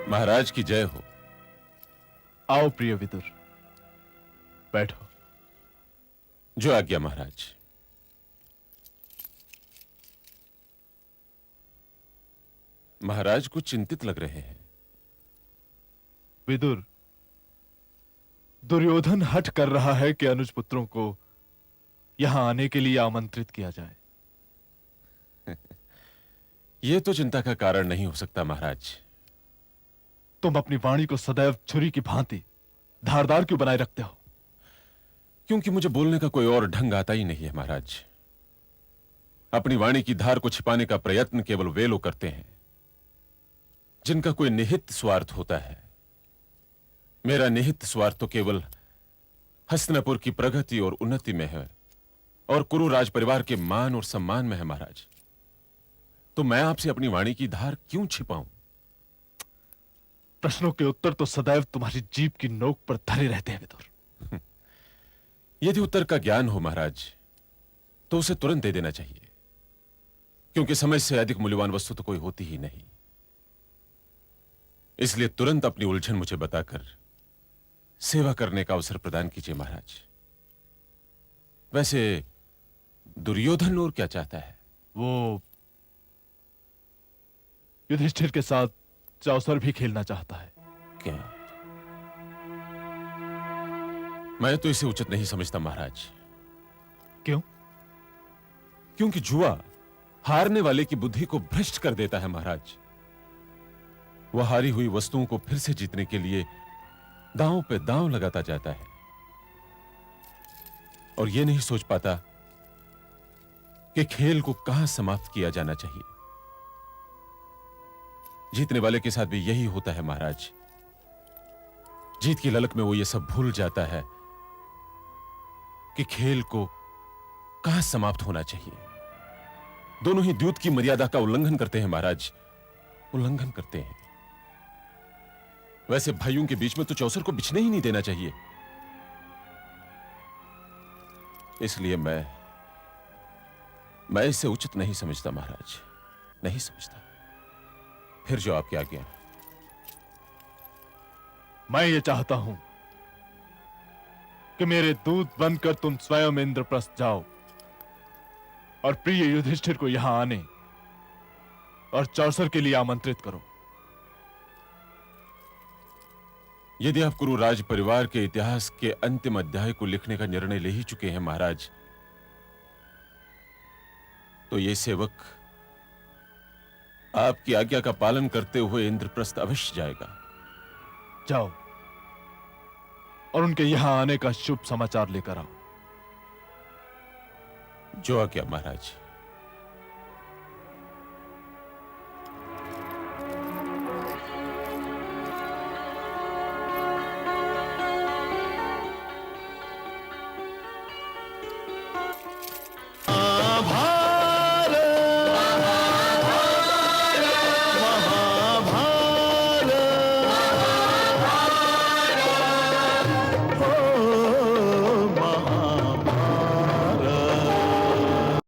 महाराज की जय हो। आओ प्रिय विदुर, बैठो। जो आज्ञा महाराज। महाराज कुछ चिंतित लग रहे हैं। विदुर, दुर्योधन हठ कर रहा है कि अनुज पुत्रों को यहां आने के लिए आमंत्रित किया जाए। यह तो चिंता का कारण नहीं हो सकता महाराज। तुम अपनी वाणी को सदैव छुरी की भांति धारदार क्यों बनाए रखते हो? क्योंकि मुझे बोलने का कोई और ढंग आता ही नहीं है महाराज। अपनी वाणी की धार को छिपाने का प्रयत्न केवल वे लोग करते हैं जिनका कोई निहित स्वार्थ होता है। मेरा निहित स्वार्थ तो केवल हस्तिनापुर की प्रगति और उन्नति में है और कुरु राज परिवार के मान और सम्मान में है महाराज। तो मैं आपसे अपनी वाणी की धार क्यों छिपाऊं? प्रश्नों के उत्तर तो सदैव तुम्हारी जीभ की नोक पर धरे रहते हैं विदुर। यदि उत्तर का ज्ञान हो महाराज तो उसे तुरंत दे देना चाहिए, क्योंकि समय से अधिक मूल्यवान वस्तु तो कोई होती ही नहीं। इसलिए तुरंत अपनी उलझन मुझे बताकर सेवा करने का अवसर प्रदान कीजिए महाराज। वैसे दुर्योधन और क्या चाहता है? वो युधिष्ठिर के साथ चौसर भी खेलना चाहता है। क्या? मैं तो इसे उचित नहीं समझता महाराज। क्यों? क्योंकि जुआ हारने वाले की बुद्धि को भ्रष्ट कर देता है महाराज। वह हारी हुई वस्तुओं को फिर से जीतने के लिए दांव पे दांव लगाता जाता है और यह नहीं सोच पाता कि खेल को कहां समाप्त किया जाना चाहिए। जीतने वाले के साथ भी यही होता है महाराज। जीत की ललक में वो ये सब भूल जाता है कि खेल को कहां समाप्त होना चाहिए। दोनों ही द्यूत की मर्यादा का उल्लंघन करते हैं महाराज, उल्लंघन करते हैं। वैसे भाइयों के बीच में तो चौसर को बिछने ही नहीं देना चाहिए। इसलिए मैं इसे उचित नहीं समझता महाराज, नहीं समझता। फिर जो आपकी आज्ञा। मैं ये चाहता हूं कि मेरे दूत बनकर तुम स्वयं इंद्रप्रस्थ जाओ और प्रिय युधिष्ठिर को यहां आने और चौसर के लिए आमंत्रित करो। यदि आप कुरु राज परिवार के इतिहास के अंतिम अध्याय को लिखने का निर्णय ले ही चुके हैं महाराज, तो ये सेवक आपकी आज्ञा का पालन करते हुए इंद्रप्रस्थ अवश्य जाएगा। जाओ और उनके यहां आने का शुभ समाचार लेकर आओ। जो आज्ञा महाराज।